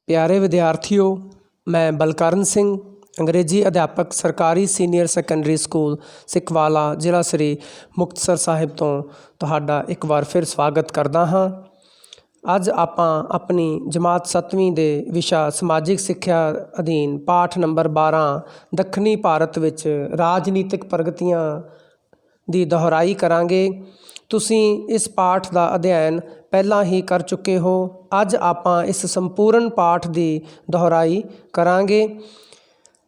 ਪਿਆਰੇ ਵਿਦਿਆਰਥੀਓ, ਮੈਂ ਬਲਕਰਨ ਸਿੰਘ, ਅੰਗਰੇਜ਼ੀ ਅਧਿਆਪਕ, ਸਰਕਾਰੀ ਸੀਨੀਅਰ ਸੈਕੰਡਰੀ ਸਕੂਲ ਸਿਕਵਾਲਾ, ਜ਼ਿਲ੍ਹਾ ਸ੍ਰੀ ਮੁਕਤਸਰ ਸਾਹਿਬ ਤੋਂ ਤੁਹਾਡਾ ਇੱਕ ਵਾਰ ਫਿਰ ਸਵਾਗਤ ਕਰਦਾ ਹਾਂ। ਅੱਜ ਆਪਾਂ ਆਪਣੀ ਜਮਾਤ 7ਵੀਂ ਦੇ ਵਿਸ਼ਾ ਸਮਾਜਿਕ ਸਿੱਖਿਆ ਅਧੀਨ ਪਾਠ ਨੰਬਰ 12 ਦੱਖਣੀ ਭਾਰਤ ਵਿੱਚ ਰਾਜਨੀਤਿਕ ਪ੍ਰਗਤੀਆਂ ਦੀ ਦੁਹਰਾਈ ਕਰਾਂਗੇ। ਤੁਸੀਂ ਇਸ ਪਾਠ ਦਾ ਅਧਿਐਨ ਪਹਿਲਾਂ ਹੀ ਕਰ ਚੁੱਕੇ ਹੋ। ਅੱਜ ਆਪਾਂ ਇਸ ਸੰਪੂਰਨ ਪਾਠ ਦੀ ਦੁਹਰਾਈ ਕਰਾਂਗੇ।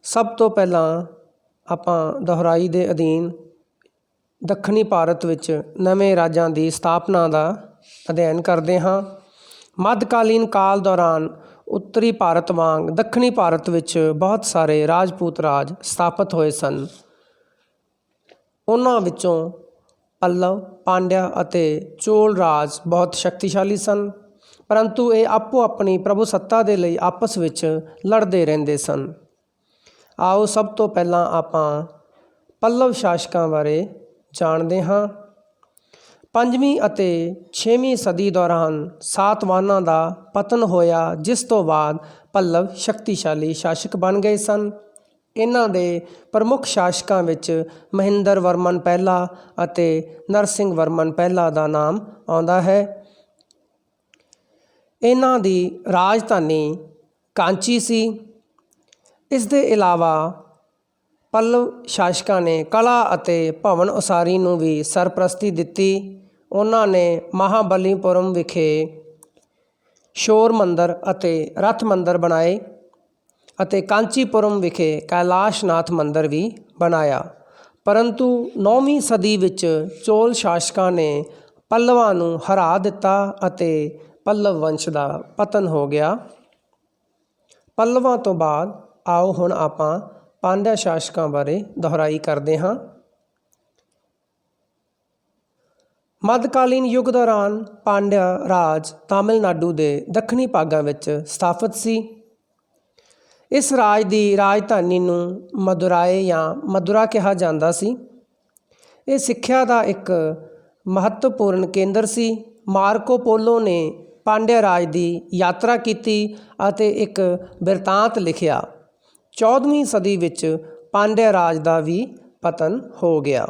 ਸਭ ਤੋਂ ਪਹਿਲਾਂ ਆਪਾਂ ਦੁਹਰਾਈ ਦੇ ਅਧੀਨ ਦੱਖਣੀ ਭਾਰਤ ਵਿੱਚ ਨਵੇਂ ਰਾਜਾਂ ਦੀ ਸਥਾਪਨਾ ਦਾ ਅਧਿਐਨ ਕਰਦੇ ਹਾਂ। ਮੱਧਕਾਲੀਨ ਕਾਲ ਦੌਰਾਨ ਉੱਤਰੀ ਭਾਰਤ ਵਾਂਗ ਦੱਖਣੀ ਭਾਰਤ ਵਿੱਚ ਬਹੁਤ ਸਾਰੇ ਰਾਜਪੂਤ ਰਾਜ ਸਥਾਪਿਤ ਹੋਏ ਸਨ। ਉਹਨਾਂ ਵਿੱਚੋਂ ਪੱਲਵ, ਪਾਂਡਿਆ ਅਤੇ ਚੋਲ ਰਾਜ ਬਹੁਤ ਸ਼ਕਤੀਸ਼ਾਲੀ ਸਨ, ਪਰੰਤੂ ਇਹ ਆਪੋ ਆਪਣੀ ਪ੍ਰਭੂਸੱਤਾ ਦੇ ਲਈ ਆਪਸ ਵਿੱਚ ਲੜਦੇ ਰਹਿੰਦੇ ਸਨ। ਆਓ ਸਭ ਤੋਂ ਪਹਿਲਾਂ ਆਪਾਂ ਪੱਲਵ ਸ਼ਾਸਕਾਂ ਬਾਰੇ ਜਾਣਦੇ ਹਾਂ। 5ਵੀਂ ਅਤੇ 6ਵੀਂ ਸਦੀ ਦੌਰਾਨ ਸਾਤਵਾਹਨਾਂ ਦਾ ਪਤਨ ਹੋਇਆ, ਜਿਸ ਤੋਂ ਬਾਅਦ ਪੱਲਵ ਸ਼ਕਤੀਸ਼ਾਲੀ ਸ਼ਾਸਕ ਬਣ ਗਏ ਸਨ। ਇਹਨਾਂ ਦੇ ਪ੍ਰਮੁੱਖ ਸ਼ਾਸਕਾਂ ਵਿੱਚ ਮਹਿੰਦਰ ਵਰਮਨ ਪਹਿਲਾ ਅਤੇ ਨਰਸਿੰਘ ਵਰਮਨ ਪਹਿਲਾ ਦਾ ਨਾਮ ਆਉਂਦਾ ਹੈ। ਇਹਨਾਂ ਦੀ ਰਾਜਧਾਨੀ ਕਾਂਚੀ ਸੀ। ਇਸ ਦੇ ਇਲਾਵਾ ਪੱਲਵ ਸ਼ਾਸਕਾਂ ਨੇ ਕਲਾ ਅਤੇ ਭਵਨ ਉਸਾਰੀ ਨੂੰ ਵੀ ਸਰਪ੍ਰਸਤੀ ਦਿੱਤੀ। ਉਹਨਾਂ ਨੇ ਮਹਾਬਲੀਪੁਰਮ ਵਿਖੇ ਸ਼ੋਰ ਮੰਦਰ ਅਤੇ ਰਥ ਮੰਦਰ ਬਣਾਏ ਅਤੇ ਕਾਂਚੀਪੁਰਮ ਵਿਖੇ ਕੈਲਾਸ਼ਨਾਥ ਮੰਦਰ ਵੀ ਬਣਾਇਆ। ਪਰੰਤੂ 9ਵੀਂ ਸਦੀ ਵਿੱਚ ਚੋਲ ਸ਼ਾਸਕਾਂ ਨੇ ਪੱਲਵਾਂ ਨੂੰ ਹਰਾ ਦਿੱਤਾ ਅਤੇ ਪੱਲਵ ਵੰਸ਼ ਦਾ ਪਤਨ ਹੋ ਗਿਆ। ਪੱਲਵਾਂ ਤੋਂ ਬਾਅਦ ਆਓ ਹੁਣ ਆਪਾਂ ਪਾਂਡਿਆ ਸ਼ਾਸਕਾਂ ਬਾਰੇ ਦੁਹਰਾਈ ਕਰਦੇ ਹਾਂ। ਮੱਧਕਾਲੀਨ ਯੁੱਗ ਦੌਰਾਨ ਪਾਂਡਿਆ ਰਾਜ ਤਾਮਿਲਨਾਡੂ ਦੇ ਦੱਖਣੀ ਭਾਗਾਂ ਵਿੱਚ ਸਥਾਪਿਤ ਸੀ। ਇਸ ਰਾਜ ਦੀ ਰਾਜਧਾਨੀ ਨੂੰ ਮਦੁਰਾਈ ਜਾਂ ਮਦੁਰਾ ਕਿਹਾ ਜਾਂਦਾ ਸੀ। ਇਹ ਸਿੱਖਿਆ ਦਾ ਇੱਕ ਮਹੱਤਵਪੂਰਨ ਕੇਂਦਰ ਸੀ। ਮਾਰਕੋ ਪੋਲੋ ਨੇ ਪਾਂਡਿਆ ਰਾਜ ਦੀ ਯਾਤਰਾ ਕੀਤੀ ਅਤੇ ਇੱਕ ਬਿਰਤਾਂਤ ਲਿਖਿਆ। 14ਵੀਂ ਸਦੀ ਵਿੱਚ ਪਾਂਡਿਆ ਰਾਜ ਦਾ ਵੀ ਪਤਨ ਹੋ ਗਿਆ।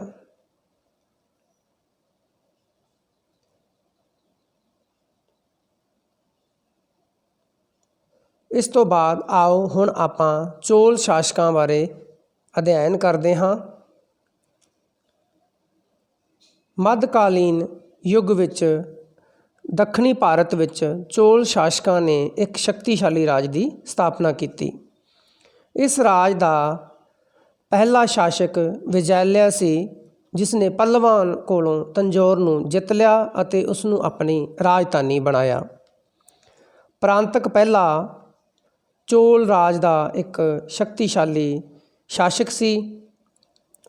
ਇਸ ਤੋਂ ਬਾਅਦ ਆਓ ਹੁਣ ਆਪਾਂ ਚੋਲ ਸ਼ਾਸਕਾਂ ਬਾਰੇ ਅਧਿਐਨ ਕਰਦੇ ਹਾਂ। ਮੱਧਕਾਲੀਨ ਯੁੱਗ ਵਿੱਚ ਦੱਖਣੀ ਭਾਰਤ ਵਿੱਚ ਚੋਲ ਸ਼ਾਸਕਾਂ ਨੇ ਇੱਕ ਸ਼ਕਤੀਸ਼ਾਲੀ ਰਾਜ ਦੀ ਸਥਾਪਨਾ ਕੀਤੀ। ਇਸ ਰਾਜ ਦਾ ਪਹਿਲਾ ਸ਼ਾਸਕ ਵਿਜੈਲਿਆ ਸੀ, ਜਿਸ ਨੇ ਪੱਲਵਾਂ ਕੋਲੋਂ ਤੰਜੌਰ ਨੂੰ ਜਿੱਤ ਲਿਆ ਅਤੇ ਉਸ ਨੂੰ ਆਪਣੀ ਰਾਜਧਾਨੀ ਬਣਾਇਆ। ਪ੍ਰਾਂਤਕ ਪਹਿਲਾ ਚੋਲ ਰਾਜ ਦਾ ਇੱਕ ਸ਼ਕਤੀਸ਼ਾਲੀ ਸ਼ਾਸਕ ਸੀ।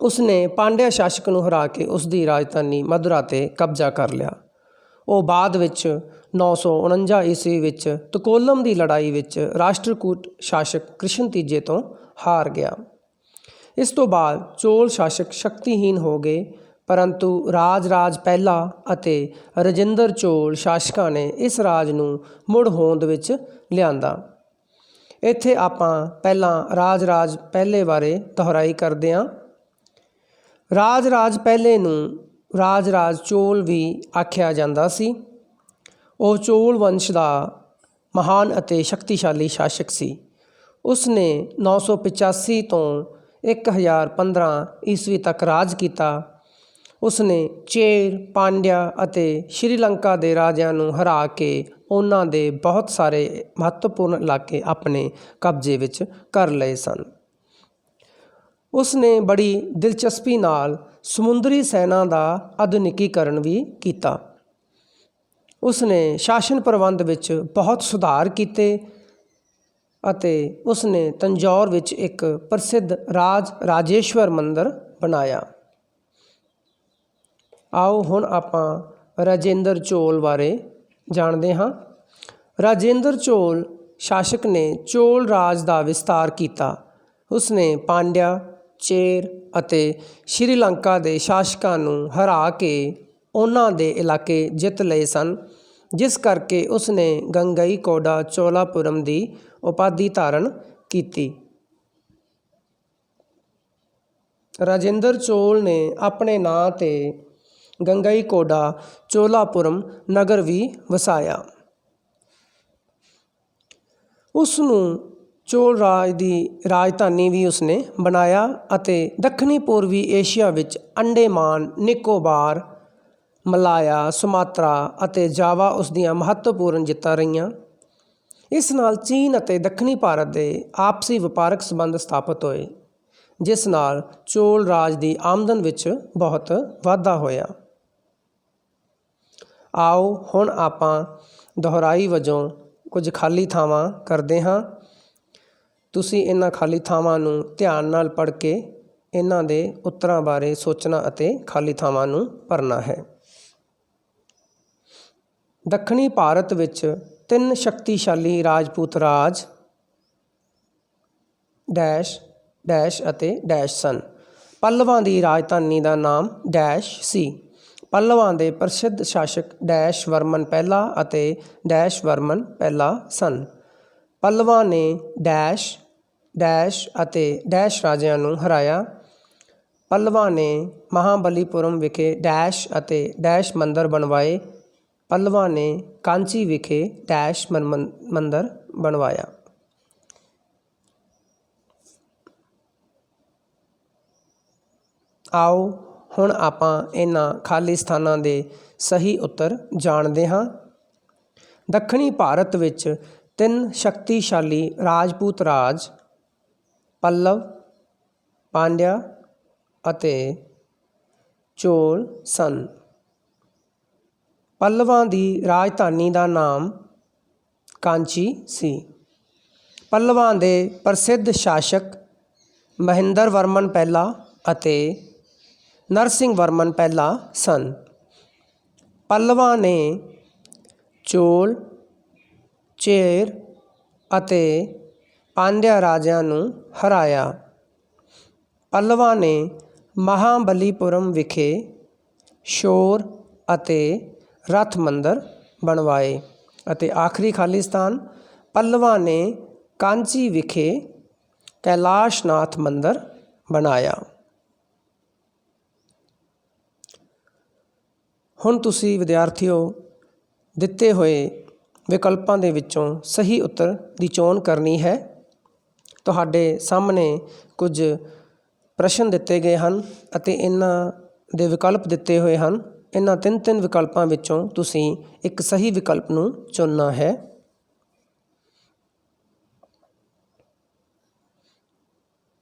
ਉਸਨੇ ਪਾਂਡਿਆ ਸ਼ਾਸਕ ਨੂੰ ਹਰਾ ਕੇ ਉਸ ਦੀ ਰਾਜਧਾਨੀ ਮਦੁਰਾ 'ਤੇ ਕਬਜ਼ਾ ਕਰ ਲਿਆ। ਉਹ ਬਾਅਦ ਵਿੱਚ 949 ਈਸਵੀ ਵਿੱਚ ਤਕੋਲਮ ਦੀ ਲੜਾਈ ਵਿੱਚ ਰਾਸ਼ਟਰਕੂਟ ਸ਼ਾਸਕ ਕ੍ਰਿਸ਼ਨ ਤੀਜੇ ਤੋਂ ਹਾਰ ਗਿਆ। ਇਸ ਤੋਂ ਬਾਅਦ ਚੋਲ ਸ਼ਾਸਕ ਸ਼ਕਤੀਹੀਨ ਹੋ ਗਏ, ਪਰੰਤੂ ਰਾਜ ਪਹਿਲਾ ਅਤੇ ਰਾਜੇਂਦਰ ਚੋਲ ਸ਼ਾਸਕਾਂ ਨੇ ਇਸ ਰਾਜ ਨੂੰ ਮੁੜ ਹੋਂਦ ਵਿੱਚ ਲਿਆਂਦਾ। ਇੱਥੇ ਆਪਾਂ ਪਹਿਲਾਂ ਰਾਜ ਪਹਿਲੇ ਬਾਰੇ ਦੁਹਰਾਈ ਕਰਦੇ ਹਾਂ। ਰਾਜ ਪਹਿਲੇ ਨੂੰ ਰਾਜ ਚੋਲ ਵੀ ਆਖਿਆ ਜਾਂਦਾ ਸੀ। ਉਹ ਚੋਲ ਵੰਸ਼ ਦਾ ਮਹਾਨ ਅਤੇ ਸ਼ਕਤੀਸ਼ਾਲੀ ਸ਼ਾਸਕ ਸੀ। ਉਸ ਨੇ 985 ਤੋਂ 1015 ਈਸਵੀ ਤੱਕ ਰਾਜ ਕੀਤਾ। ਉਸ ਨੇ ਚੇਰ, ਪਾਂਡਿਆ ਅਤੇ ਸ਼੍ਰੀਲੰਕਾ ਦੇ ਰਾਜਿਆਂ ਨੂੰ ਹਰਾ ਕੇ ਉਹਨਾਂ ਦੇ ਬਹੁਤ ਸਾਰੇ ਮਹੱਤਵਪੂਰਨ ਇਲਾਕੇ ਆਪਣੇ ਕਬਜ਼ੇ ਵਿੱਚ ਕਰ ਲਏ ਸਨ। ਉਸ ਨੇ ਬੜੀ ਦਿਲਚਸਪੀ ਨਾਲ ਸਮੁੰਦਰੀ ਸੈਨਾ ਦਾ ਆਧੁਨਿਕੀਕਰਨ ਵੀ ਕੀਤਾ। ਉਸ ਨੇ ਸ਼ਾਸਨ ਪ੍ਰਬੰਧ ਵਿੱਚ ਬਹੁਤ ਸੁਧਾਰ ਕੀਤੇ ਅਤੇ ਉਸ ਨੇ ਤੰਜੌਰ ਵਿੱਚ ਇੱਕ ਪ੍ਰਸਿੱਧ ਰਾਜੇਸ਼ਵਰ ਮੰਦਰ ਬਣਾਇਆ। ਆਓ ਹੁਣ ਆਪਾਂ ਰਾਜੇਂਦਰ ਚੋਲ ਬਾਰੇ ਜਾਣਦੇ ਹਾਂ। ਰਾਜੇਂਦਰ ਚੋਲ ਸ਼ਾਸਕ ਨੇ ਚੋਲ ਰਾਜ ਦਾ ਵਿਸਤਾਰ ਕੀਤਾ। ਉਸ ਨੇ ਪਾਂਡਿਆ, ਚੇਰ ਅਤੇ ਸ਼੍ਰੀਲੰਕਾ ਦੇ ਸ਼ਾਸਕਾਂ ਨੂੰ ਹਰਾ ਕੇ ਉਹਨਾਂ ਦੇ ਇਲਾਕੇ ਜਿੱਤ ਲਏ ਸਨ। ਜਿਸ ਕਰਕੇ ਉਸਨੇ ਗੰਗਈਕੋਂਡਾ ਚੋਲਾਪੁਰਮ ਦੀ ਉਪਾਧੀ ਧਾਰਨ ਕੀਤੀ। ਰਾਜੇਂਦਰ ਚੋਲ ਨੇ ਆਪਣੇ ਨਾਂ 'ਤੇ ਗੰਗਈਕੋਂਡਾ ਚੋਲਾਪੁਰਮ ਨਗਰ ਵੀ ਵਸਾਇਆ। ਉਸ ਨੂੰ ਚੋਲ ਰਾਜ ਦੀ ਰਾਜਧਾਨੀ ਵੀ ਉਸਨੇ ਬਣਾਇਆ ਅਤੇ ਦੱਖਣੀ ਪੂਰਬੀ ਏਸ਼ੀਆ ਵਿੱਚ ਅੰਡੇਮਾਨ, ਨਿਕੋਬਾਰ, ਮਲਾਇਆ, ਸੁਮਾਤਰਾ ਅਤੇ ਜਾਵਾ ਉਸ ਦੀਆਂ ਮਹੱਤਵਪੂਰਨ ਜਿੱਤਾਂ ਰਹੀਆਂ। ਇਸ ਨਾਲ ਚੀਨ ਅਤੇ ਦੱਖਣੀ ਭਾਰਤ ਦੇ ਆਪਸੀ ਵਪਾਰਕ ਸੰਬੰਧ ਸਥਾਪਿਤ ਹੋਏ, ਜਿਸ ਨਾਲ ਚੋਲ ਰਾਜ ਦੀ ਆਮਦਨ ਵਿੱਚ ਬਹੁਤ ਵਾਧਾ ਹੋਇਆ। ਆਓ ਹੁਣ ਆਪਾਂ ਦੁਹਰਾਈ ਵਜੋਂ ਕੁਝ ਖਾਲੀ ਥਾਵਾਂ ਕਰਦੇ ਹਾਂ। ਤੁਸੀਂ ਇਹਨਾਂ ਖਾਲੀ ਥਾਵਾਂ ਨੂੰ ਧਿਆਨ ਨਾਲ ਪੜ੍ਹ ਕੇ ਇਹਨਾਂ ਦੇ ਉੱਤਰਾਂ ਬਾਰੇ ਸੋਚਣਾ ਅਤੇ ਖਾਲੀ ਥਾਵਾਂ ਨੂੰ ਭਰਨਾ ਹੈ। ਦੱਖਣੀ ਭਾਰਤ ਵਿੱਚ 3 ਸ਼ਕਤੀਸ਼ਾਲੀ ਰਾਜਪੂਤ ਰਾਜ ਡੈਸ਼ ਡੈਸ਼ ਅਤੇ ਡੈਸ਼ ਸਨ। ਪੱਲਵਾਂ ਦੀ ਰਾਜਧਾਨੀ ਦਾ ਨਾਮ ਡੈਸ਼ ਸੀ। ਪੱਲਵਾਂ ਦੇ ਪ੍ਰਸਿੱਧ ਸ਼ਾਸਕ ਡੈਸ਼ ਵਰਮਨ ਪਹਿਲਾ ਅਤੇ ਡੈਸ਼ ਵਰਮਨ ਪਹਿਲਾ ਸਨ। ਪੱਲਵਾਂ ਨੇ ਡੈਸ਼ ਡੈਸ਼ ਅਤੇ ਡੈਸ਼ ਰਾਜਿਆਂ ਨੂੰ ਹਰਾਇਆ। ਪੱਲਵਾਂ ਨੇ ਮਹਾਬਲੀਪੁਰਮ ਵਿਖੇ ਡੈਸ਼ ਅਤੇ ਡੈਸ਼ ਮੰਦਰ ਬਣਵਾਏ। ਪੱਲਵਾਂ ਨੇ ਕਾਂਚੀ ਵਿਖੇ ਡੈਸ਼ ਮੰਦਰ ਬਣਵਾਇਆ। ਆਓ ਹੁਣ ਆਪਾਂ ਇਹਨਾਂ ਖਾਲੀ ਸਥਾਨਾਂ ਦੇ ਸਹੀ ਉੱਤਰ ਜਾਣਦੇ ਹਾਂ। ਦੱਖਣੀ ਭਾਰਤ ਵਿੱਚ 3 ਸ਼ਕਤੀਸ਼ਾਲੀ ਰਾਜਪੂਤ ਰਾਜ ਪੱਲਵ, ਪਾਂਡਿਆ ਅਤੇ ਚੋਲ ਸਨ। ਪੱਲਵਾਂ ਦੀ ਰਾਜਧਾਨੀ ਦਾ ਨਾਮ ਕਾਂਚੀ ਸੀ। ਪੱਲਵਾਂ ਦੇ ਪ੍ਰਸਿੱਧ ਸ਼ਾਸਕ ਮਹਿੰਦਰ ਵਰਮਨ ਪਹਿਲਾ ਅਤੇ ਨਰਸਿੰਘ ਵਰਮਨ ਪਹਿਲਾ ਸਨ। ਪੱਲਵਾਂ ਨੇ ਚੋਲ, ਚੇਰ ਅਤੇ ਪਾਂਡਿਆ ਰਾਜਿਆਂ ਨੂੰ ਹਰਾਇਆ। ਪੱਲਵਾਂ ਨੇ ਮਹਾਬਲੀਪੁਰਮ ਵਿਖੇ ਸ਼ੋਰ ਅਤੇ ਰਥ ਮੰਦਰ ਬਣਵਾਏ। ਅਤੇ ਆਖਰੀ ਖਾਲੀ ਸਥਾਨ ਪੱਲਵਾਂ ਨੇ ਕਾਂਚੀ ਵਿਖੇ ਕੈਲਾਸ਼ਨਾਥ ਮੰਦਰ ਬਣਾਇਆ। ਹੁਣ ਤੁਸੀਂ ਵਿਦਿਆਰਥੀਓ ਦਿੱਤੇ ਹੋਏ ਵਿਕਲਪਾਂ ਦੇ ਵਿੱਚੋਂ ਸਹੀ ਉੱਤਰ ਦੀ ਚੋਣ ਕਰਨੀ ਹੈ। ਤੁਹਾਡੇ ਸਾਹਮਣੇ ਕੁਝ ਪ੍ਰਸ਼ਨ ਦਿੱਤੇ ਗਏ ਹਨ ਅਤੇ ਇਹਨਾਂ ਦੇ ਵਿਕਲਪ ਦਿੱਤੇ ਹੋਏ ਹਨ। ਇਹਨਾਂ 3 ਵਿਕਲਪਾਂ ਵਿੱਚੋਂ ਤੁਸੀਂ ਇੱਕ ਸਹੀ ਵਿਕਲਪ ਨੂੰ ਚੁਣਨਾ ਹੈ।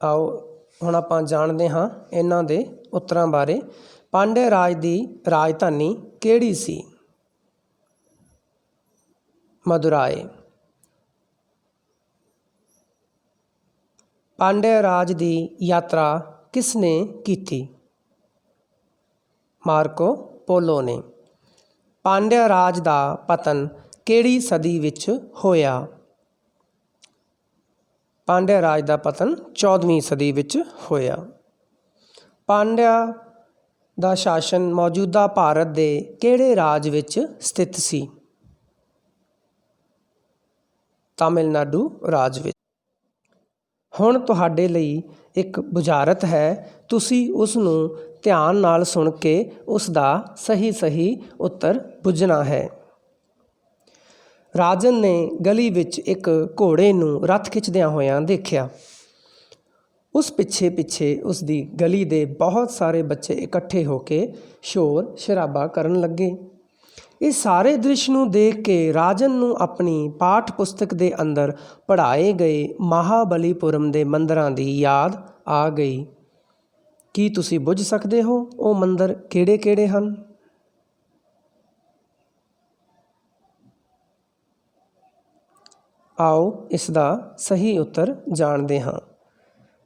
ਆਓ ਹੁਣ ਆਪਾਂ ਜਾਣਦੇ ਹਾਂ ਇਹਨਾਂ ਦੇ ਉੱਤਰਾਂ ਬਾਰੇ। ਪਾਂਡਿਆ ਰਾਜ ਦੀ ਰਾਜਧਾਨੀ ਕਿਹੜੀ ਸੀ? ਮਦੁਰਾਈ। ਪਾਂਡਿਆ ਰਾਜ ਦੀ ਯਾਤਰਾ ਕਿਸ ਨੇ ਕੀਤੀ? ਮਾਰਕੋ ਪੋਲੋ ਨੇ। ਪਾਂਡਿਆ ਰਾਜ ਦਾ ਪਤਨ ਕਿਹੜੀ ਸਦੀ ਵਿੱਚ ਹੋਇਆ? ਪਾਂਡਿਆ ਰਾਜ ਦਾ ਪਤਨ 14ਵੀਂ ਸਦੀ ਵਿੱਚ ਹੋਇਆ। ਪਾਂਡਿਆ ਦਾ ਸ਼ਾਸਨ ਮੌਜੂਦਾ ਭਾਰਤ ਦੇ ਕਿਹੜੇ ਰਾਜ ਵਿੱਚ ਸਥਿਤ ਸੀ? ਤਾਮਿਲਨਾਡੂ ਰਾਜ ਵਿੱਚ। ਹੁਣ ਤੁਹਾਡੇ ਲਈ ਇੱਕ ਬੁਝਾਰਤ ਹੈ। ਤੁਸੀਂ ਉਸ ਨੂੰ ਧਿਆਨ ਨਾਲ ਸੁਣ ਕੇ ਉਸ ਦਾ ਸਹੀ ਉੱਤਰ ਬੁੱਝਣਾ ਹੈ। ਰਾਜਨ ਨੇ ਗਲੀ ਵਿੱਚ ਇੱਕ ਘੋੜੇ ਨੂੰ ਰੱਥ ਖਿੱਚਦਿਆਂ ਹੋਇਆਂ ਦੇਖਿਆ। ਉਸ ਪਿੱਛੇ ਉਸ ਦੀ ਗਲੀ ਦੇ ਬਹੁਤ ਸਾਰੇ ਬੱਚੇ ਇਕੱਠੇ ਹੋ ਕੇ ਸ਼ੋਰ ਸ਼ਰਾਬਾ ਕਰਨ ਲੱਗੇ। ਇਸ ਸਾਰੇ ਦ੍ਰਿਸ਼ ਨੂੰ ਦੇਖ ਕੇ ਰਾਜਨ ਨੂੰ ਆਪਣੀ ਪਾਠ ਪੁਸਤਕ ਦੇ ਅੰਦਰ ਪੜ੍ਹਾਏ ਗਏ ਮਹਾਬਲੀਪੁਰਮ ਦੇ ਮੰਦਰਾਂ ਦੀ ਯਾਦ ਆ ਗਈ। ਕੀ ਤੁਸੀਂ ਬੁੱਝ ਸਕਦੇ ਹੋ ਉਹ ਮੰਦਰ ਕਿਹੜੇ ਹਨ? ਆਓ ਇਸ ਦਾ ਸਹੀ ਉੱਤਰ ਜਾਣਦੇ ਹਾਂ।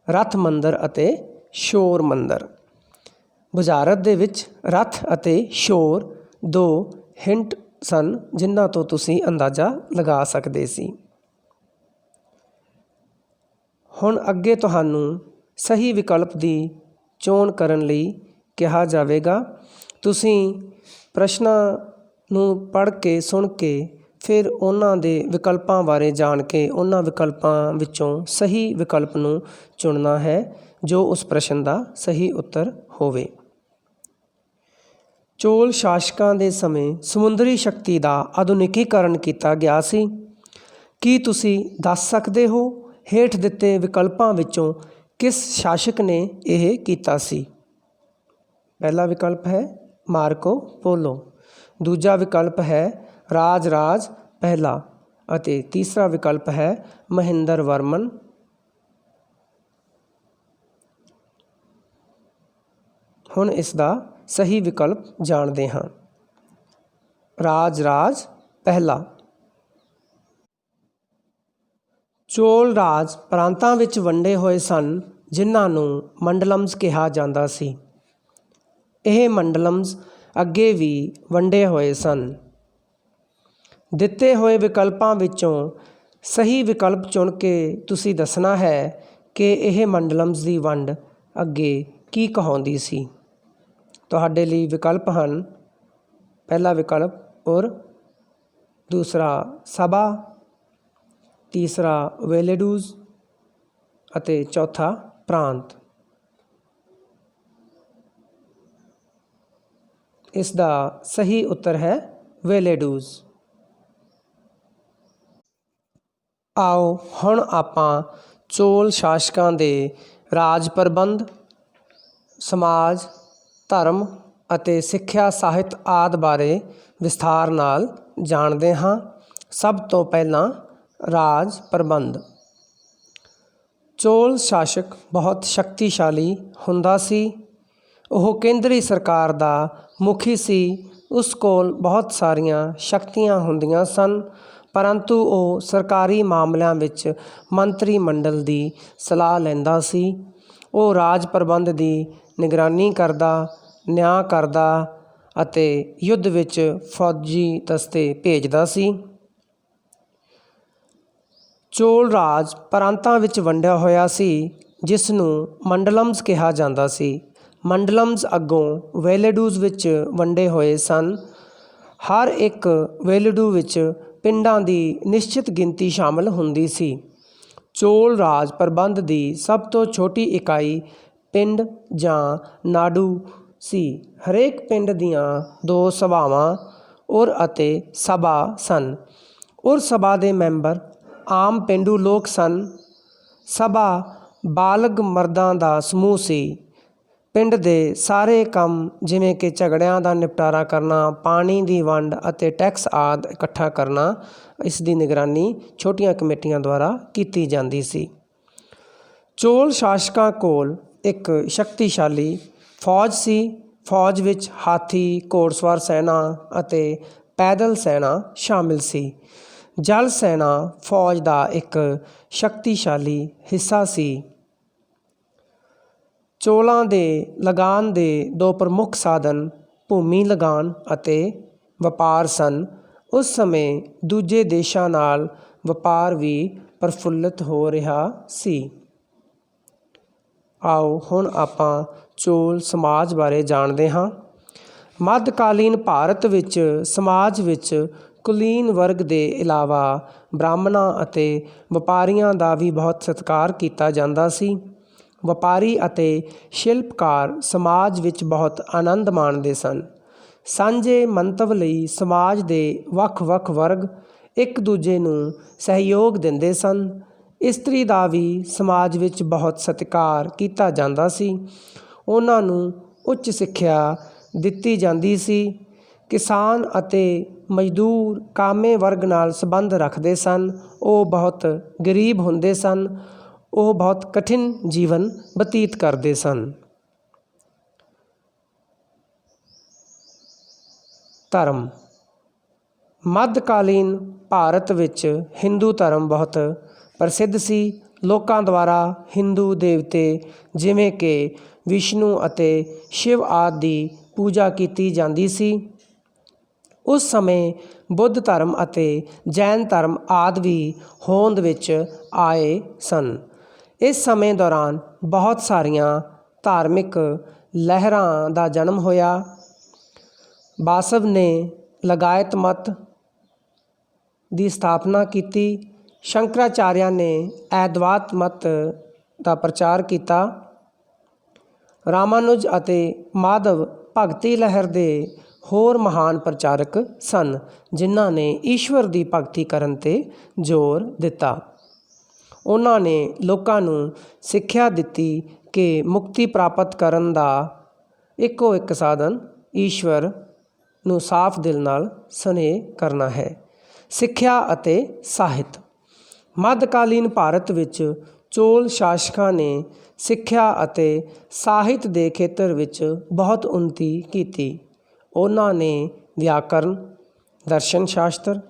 ਰਥ ਮੰਦਰ ਅਤੇ ਸ਼ੋਰ ਮੰਦਰ। ਬੁਝਾਰਤ ਦੇ ਵਿੱਚ ਰਥ ਅਤੇ ਸ਼ੋਰ 2 ਹਿੰਟ ਸਨ ਜਿਨ੍ਹਾਂ ਤੋਂ ਤੁਸੀਂ ਅੰਦਾਜ਼ਾ ਲਗਾ ਸਕਦੇ ਸੀ। ਹੁਣ ਅੱਗੇ ਤੁਹਾਨੂੰ ਸਹੀ ਵਿਕਲਪ ਦੀ ਚੋਣ ਕਰਨ ਲਈ ਕਿਹਾ ਜਾਵੇਗਾ। ਤੁਸੀਂ ਪ੍ਰਸ਼ਨਾਂ ਨੂੰ ਪੜ੍ਹ ਕੇ ਸੁਣ ਕੇ ਫਿਰ ਉਹਨਾਂ ਦੇ ਵਿਕਲਪਾਂ ਬਾਰੇ ਜਾਣ ਕੇ ਉਹਨਾਂ ਵਿਕਲਪਾਂ ਵਿੱਚੋਂ ਸਹੀ ਵਿਕਲਪ ਨੂੰ ਚੁਣਨਾ ਹੈ ਜੋ ਉਸ ਪ੍ਰਸ਼ਨ ਦਾ ਸਹੀ ਉੱਤਰ ਹੋਵੇ। ਚੋਲ ਸ਼ਾਸਕਾਂ ਦੇ ਸਮੇਂ ਸਮੁੰਦਰੀ ਸ਼ਕਤੀ ਦਾ ਆਧੁਨਿਕੀਕਰਨ ਕੀਤਾ ਗਿਆ ਸੀ। ਕੀ ਤੁਸੀਂ ਦੱਸ ਸਕਦੇ ਹੋ ਹੇਠ ਦਿੱਤੇ ਵਿਕਲਪਾਂ ਵਿੱਚੋਂ ਕਿਸ ਸ਼ਾਸਕ ਨੇ ਇਹ ਕੀਤਾ ਸੀ? ਪਹਿਲਾ ਵਿਕਲਪ ਹੈ ਮਾਰਕੋ ਪੋਲੋ, ਦੂਜਾ ਵਿਕਲਪ ਹੈ ਰਾਜ ਰਾਜ ਪਹਿਲਾ ਅਤੇ ਤੀਸਰਾ ਵਿਕਲਪ ਹੈ ਮਹਿੰਦਰ ਵਰਮਨ। ਹੁਣ ਇਸ ਦਾ ਸਹੀ ਵਿਕਲਪ ਜਾਣਦੇ ਹਾਂ। ਰਾਜ ਰਾਜ ਪਹਿਲਾ। ਚੋਲ ਰਾਜ ਪ੍ਰਾਂਤਾਂ ਵਿੱਚ ਵੰਡੇ ਹੋਏ ਸਨ ਜਿਨ੍ਹਾਂ ਨੂੰ ਮੰਡਲਮਜ਼ ਕਿਹਾ ਜਾਂਦਾ ਸੀ। ਇਹ ਮੰਡਲਮਜ਼ ਅੱਗੇ ਵੀ ਵੰਡੇ ਹੋਏ ਸਨ। ਦਿੱਤੇ ਹੋਏ ਵਿਕਲਪਾਂ ਵਿੱਚੋਂ ਸਹੀ ਵਿਕਲਪ ਚੁਣ ਕੇ ਤੁਸੀਂ ਦੱਸਣਾ ਹੈ ਕਿ ਇਹ ਮੰਡਲਮਜ਼ ਦੀ ਵੰਡ ਅੱਗੇ ਕੀ ਕਹਾਉਂਦੀ ਸੀ। ਤੁਹਾਡੇ ਲਈ ਵਿਕਲਪ ਹਨ ਪਹਿਲਾ ਵਿਕਲਪ ਉਰ, ਦੂਸਰਾ ਸਭਾ, ਤੀਸਰਾ ਵੇਲੇਡੂਜ਼ ਅਤੇ ਚੌਥਾ ਪ੍ਰਾਂਤ। ਇਸ ਦਾ ਸਹੀ ਉੱਤਰ ਹੈ ਵੇਲੇਡੂਜ਼। ਆਓ ਹੁਣ ਆਪਾਂ ਚੋਲ ਸ਼ਾਸਕਾਂ ਦੇ ਰਾਜ ਪ੍ਰਬੰਧ, ਸਮਾਜ, ਧਰਮ ਅਤੇ ਸਿੱਖਿਆ ਸਾਹਿਤ ਆਦਿ ਬਾਰੇ ਵਿਸਥਾਰ ਨਾਲ ਜਾਣਦੇ ਹਾਂ। ਸਭ ਤੋਂ ਪਹਿਲਾਂ ਰਾਜ ਪ੍ਰਬੰਧ। ਚੋਲ ਸ਼ਾਸਕ ਬਹੁਤ ਸ਼ਕਤੀਸ਼ਾਲੀ ਹੁੰਦਾ ਸੀ। ਉਹ ਕੇਂਦਰੀ ਸਰਕਾਰ ਦਾ ਮੁਖੀ ਸੀ। ਉਸ ਕੋਲ ਬਹੁਤ ਸਾਰੀਆਂ ਸ਼ਕਤੀਆਂ ਹੁੰਦੀਆਂ ਸਨ, ਪਰੰਤੂ ਉਹ ਸਰਕਾਰੀ ਮਾਮਲਿਆਂ ਵਿੱਚ ਮੰਤਰੀ ਮੰਡਲ ਦੀ ਸਲਾਹ ਲੈਂਦਾ ਸੀ। ਉਹ ਰਾਜ ਪ੍ਰਬੰਧ ਦੀ ਨਿਗਰਾਨੀ ਕਰਦਾ, ਨਿਆਂ ਕਰਦਾ ਅਤੇ ਯੁੱਧ ਵਿੱਚ ਫੌਜੀ ਦਸਤੇ ਭੇਜਦਾ ਸੀ। ਚੋਲ ਰਾਜ ਪ੍ਰਾਂਤਾਂ ਵਿੱਚ ਵੰਡਿਆ ਹੋਇਆ ਸੀ ਜਿਸ ਨੂੰ ਮੰਡਲਮਜ਼ ਕਿਹਾ ਜਾਂਦਾ ਸੀ। ਮੰਡਲਮਜ਼ ਅੱਗੋਂ ਵੇਲੇਡੂਜ਼ ਵਿੱਚ ਵੰਡੇ ਹੋਏ ਸਨ। ਹਰ ਇੱਕ ਵੇਲੇਡੂ ਵਿੱਚ ਪਿੰਡਾਂ ਦੀ ਨਿਸ਼ਚਿਤ ਗਿਣਤੀ ਸ਼ਾਮਲ ਹੁੰਦੀ ਸੀ। ਚੋਲ ਰਾਜ ਪ੍ਰਬੰਧ ਦੀ ਸਭ ਤੋਂ ਛੋਟੀ ਇਕਾਈ ਪਿੰਡ ਜਾਂ ਨਾਡੂ ਸੀ। ਹਰੇਕ ਪਿੰਡ ਦੀਆਂ ਦੋ ਸਭਾਵਾਂ ਉਰ ਅਤੇ ਸਭਾ ਸਨ। ਉਰ ਸਭਾ ਦੇ ਮੈਂਬਰ ਆਮ ਪੇਂਡੂ ਲੋਕ ਸਨ। ਸਭਾ ਬਾਲਗ ਮਰਦਾਂ ਦਾ ਸਮੂਹ ਸੀ। ਪਿੰਡ ਦੇ ਸਾਰੇ ਕੰਮ ਜਿਵੇਂ ਕਿ ਝਗੜਿਆਂ ਦਾ ਨਿਪਟਾਰਾ ਕਰਨਾ, ਪਾਣੀ ਦੀ ਵੰਡ ਅਤੇ ਟੈਕਸ ਆਦਿ ਇਕੱਠਾ ਕਰਨਾ, ਇਸ ਦੀ ਨਿਗਰਾਨੀ ਛੋਟੀਆਂ ਕਮੇਟੀਆਂ ਦੁਆਰਾ ਕੀਤੀ ਜਾਂਦੀ ਸੀ। ਚੋਲ ਸ਼ਾਸਕਾਂ ਕੋਲ ਇੱਕ ਸ਼ਕਤੀਸ਼ਾਲੀ ਫੌਜ ਸੀ। ਫੌਜ ਵਿੱਚ ਹਾਥੀ, ਘੋੜਸਵਾਰ ਸੈਨਾ ਅਤੇ ਪੈਦਲ ਸੈਨਾ ਸ਼ਾਮਿਲ ਸੀ। ਜਲ ਸੈਨਾ ਫੌਜ ਦਾ ਇੱਕ ਸ਼ਕਤੀਸ਼ਾਲੀ ਹਿੱਸਾ ਸੀ। ਚੋਲਾਂ ਦੇ ਲਗਾਨ ਦੇ ਦੋ ਪ੍ਰਮੁੱਖ ਸਾਧਨ ਭੂਮੀ ਲਗਾਨ ਅਤੇ ਵਪਾਰ ਸਨ। ਉਸ ਸਮੇਂ ਦੂਜੇ ਦੇਸ਼ਾਂ ਨਾਲ ਵਪਾਰ ਵੀ ਪ੍ਰਫੁੱਲਤ ਹੋ ਰਿਹਾ ਸੀ। ਆਓ ਹੁਣ ਆਪਾਂ ਚੋਲ ਸਮਾਜ ਬਾਰੇ ਜਾਣਦੇ ਹਾਂ। ਮੱਧਕਾਲੀਨ ਭਾਰਤ ਵਿੱਚ ਸਮਾਜ ਵਿੱਚ ਕੁਲੀਨ ਵਰਗ ਦੇ ਇਲਾਵਾ ਬ੍ਰਾਹਮਣਾਂ ਅਤੇ ਵਪਾਰੀਆਂ ਦਾ ਵੀ ਬਹੁਤ ਸਤਿਕਾਰ ਕੀਤਾ ਜਾਂਦਾ ਸੀ। ਵਪਾਰੀ ਅਤੇ ਸ਼ਿਲਪਕਾਰ ਸਮਾਜ ਵਿੱਚ ਬਹੁਤ ਆਨੰਦ ਮਾਣਦੇ ਸਨ। ਸਾਂਝੇ ਮੰਤਵ ਲਈ ਸਮਾਜ ਦੇ ਵੱਖ-ਵੱਖ ਵਰਗ ਇੱਕ ਦੂਜੇ ਨੂੰ ਸਹਿਯੋਗ ਦਿੰਦੇ ਸਨ। ਇਸਤਰੀ ਦਾ ਵੀ ਸਮਾਜ ਵਿੱਚ ਬਹੁਤ ਸਤਿਕਾਰ ਕੀਤਾ ਜਾਂਦਾ ਸੀ। ਉਹਨਾਂ ਨੂੰ ਉੱਚ ਸਿੱਖਿਆ ਦਿੱਤੀ ਜਾਂਦੀ ਸੀ। ਕਿਸਾਨ ਅਤੇ ਮਜ਼ਦੂਰ ਕਾਮੇ ਵਰਗ ਨਾਲ ਸੰਬੰਧ ਰੱਖਦੇ ਸਨ। ਉਹ ਬਹੁਤ ਗਰੀਬ ਹੁੰਦੇ ਸਨ। ਉਹ ਬਹੁਤ ਕਠਿਨ ਜੀਵਨ ਬਤੀਤ ਕਰਦੇ ਸਨ। ਧਰਮ। ਮੱਧਕਾਲੀਨ ਭਾਰਤ ਵਿੱਚ ਹਿੰਦੂ ਧਰਮ ਬਹੁਤ ਪ੍ਰਸਿੱਧ ਸੀ। ਲੋਕਾਂ ਦੁਆਰਾ ਹਿੰਦੂ ਦੇਵਤੇ ਜਿਵੇਂ ਕਿ ਵਿਸ਼ਨੂੰ ਅਤੇ ਸ਼ਿਵ ਆਦਿ ਦੀ ਪੂਜਾ ਕੀਤੀ ਜਾਂਦੀ ਸੀ। ਉਸ ਸਮੇਂ ਬੁੱਧ ਧਰਮ ਅਤੇ ਜੈਨ ਧਰਮ ਆਦਿ ਵੀ ਹੋਂਦ ਵਿੱਚ ਆਏ ਸਨ। ਇਸ ਸਮੇਂ ਦੌਰਾਨ ਬਹੁਤ ਸਾਰੀਆਂ ਧਾਰਮਿਕ ਲਹਿਰਾਂ ਦਾ ਜਨਮ ਹੋਇਆ। ਬਾਸਵ ਨੇ ਲਗਾਇਤ ਮਤ ਦੀ ਸਥਾਪਨਾ ਕੀਤੀ। ਸ਼ੰਕਰਾਚਾਰਿਆ ਨੇ ਐਦਵਾਤ ਮਤ ਦਾ ਪ੍ਰਚਾਰ ਕੀਤਾ। ਰਾਮਾਨੁਜ ਅਤੇ ਮਾਧਵ ਭਗਤੀ ਲਹਿਰ ਦੇ ਹੋਰ ਮਹਾਨ ਪ੍ਰਚਾਰਕ ਸਨ ਜਿਨ੍ਹਾਂ ਨੇ ਈਸ਼ਵਰ ਦੀ ਭਗਤੀ ਕਰਨ 'ਤੇ ਜ਼ੋਰ ਦਿੱਤਾ। ਉਹਨਾਂ ਨੇ ਲੋਕਾਂ ਨੂੰ ਸਿੱਖਿਆ ਦਿੱਤੀ ਕਿ ਮੁਕਤੀ ਪ੍ਰਾਪਤ ਕਰਨ ਦਾ ਇੱਕੋ ਇੱਕ ਸਾਧਨ ਈਸ਼ਵਰ ਨੂੰ ਸਾਫ਼ ਦਿਲ ਨਾਲ ਸਨੇਹ ਕਰਨਾ ਹੈ। ਸਿੱਖਿਆ ਅਤੇ ਸਾਹਿਤ। ਮੱਧਕਾਲੀਨ ਭਾਰਤ ਵਿੱਚ ਚੋਲ ਸ਼ਾਸਕਾਂ ਨੇ ਸਿੱਖਿਆ ਅਤੇ ਸਾਹਿਤ ਦੇ ਖੇਤਰ ਵਿੱਚ ਬਹੁਤ ਉੱਨਤੀ ਕੀਤੀ। ਉਹਨਾਂ ਨੇ ਵਿਆਕਰਨ, ਦਰਸ਼ਨ ਸ਼ਾਸਤਰ,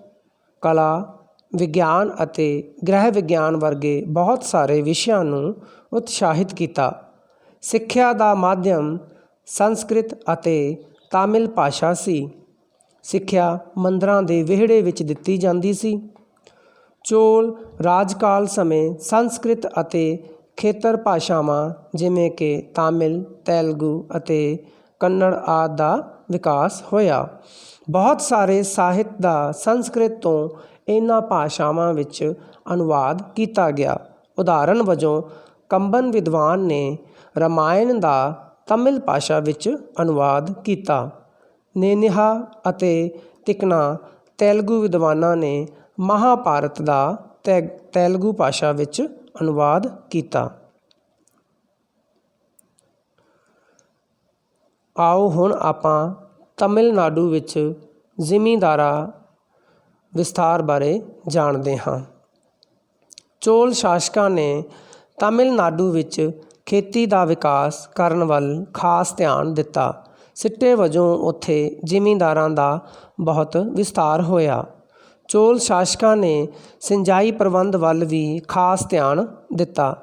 ਕਲਾ, ਵਿਗਿਆਨ ਅਤੇ ਗ੍ਰਹਿ ਵਿਗਿਆਨ ਵਰਗੇ ਬਹੁਤ ਸਾਰੇ ਵਿਸ਼ਿਆਂ ਨੂੰ ਉਤਸ਼ਾਹਿਤ ਕੀਤਾ। ਸਿੱਖਿਆ ਦਾ ਮਾਧਿਅਮ ਸੰਸਕ੍ਰਿਤ ਅਤੇ ਤਾਮਿਲ ਭਾਸ਼ਾ ਸੀ। ਸਿੱਖਿਆ ਮੰਦਰਾਂ ਦੇ ਵਿਹੜੇ ਵਿੱਚ ਦਿੱਤੀ ਜਾਂਦੀ ਸੀ। ਚੋਲ ਰਾਜਕਾਲ ਸਮੇਂ ਸੰਸਕ੍ਰਿਤ ਅਤੇ ਖੇਤਰ ਭਾਸ਼ਾਵਾਂ ਜਿਵੇਂ ਕਿ ਤਾਮਿਲ, ਤੇਲਗੂ ਅਤੇ ਕੰਨੜ ਆਦਿ ਦਾ ਵਿਕਾਸ ਹੋਇਆ। ਬਹੁਤ ਸਾਰੇ ਸਾਹਿਤ ਦਾ ਸੰਸਕ੍ਰਿਤ ਤੋਂ ਇਹਨਾਂ ਭਾਸ਼ਾਵਾਂ ਵਿੱਚ ਅਨੁਵਾਦ ਕੀਤਾ ਗਿਆ। ਉਦਾਹਰਨ ਵਜੋਂ ਕੰਬਨ ਵਿਦਵਾਨ ਨੇ ਰਾਮਾਇਣ ਦਾ ਤਮਿਲ ਭਾਸ਼ਾ ਵਿੱਚ ਅਨੁਵਾਦ ਕੀਤਾ। ਨੇਨਿਹਾ ਅਤੇ ਤਿਕਨਾ ਤੇਲਗੂ ਵਿਦਵਾਨਾਂ ਨੇ ਮਹਾਭਾਰਤ ਦਾ ਤੇਲਗੂ ਭਾਸ਼ਾ ਵਿੱਚ ਅਨੁਵਾਦ ਕੀਤਾ। ਆਓ ਹੁਣ ਆਪਾਂ ਤਮਿਲਨਾਡੂ ਵਿੱਚ ਜ਼ਿਮੀਂਦਾਰਾਂ ਵਿਸਥਾਰ ਬਾਰੇ ਜਾਣਦੇ ਹਾਂ। ਚੋਲ ਸ਼ਾਸਕਾਂ ਨੇ ਤਮਿਲਨਾਡੂ ਵਿੱਚ ਖੇਤੀ ਦਾ ਵਿਕਾਸ ਕਰਨ ਵੱਲ ਖਾਸ ਧਿਆਨ ਦਿੱਤਾ। ਸਿੱਟੇ ਵਜੋਂ ਉੱਥੇ ਜ਼ਿਮੀਂਦਾਰਾਂ ਦਾ ਬਹੁਤ ਵਿਸਥਾਰ ਹੋਇਆ। ਚੋਲ ਸ਼ਾਸਕਾਂ ਨੇ ਸਿੰਜਾਈ ਪ੍ਰਬੰਧ ਵੱਲ ਵੀ ਖਾਸ ਧਿਆਨ ਦਿੱਤਾ।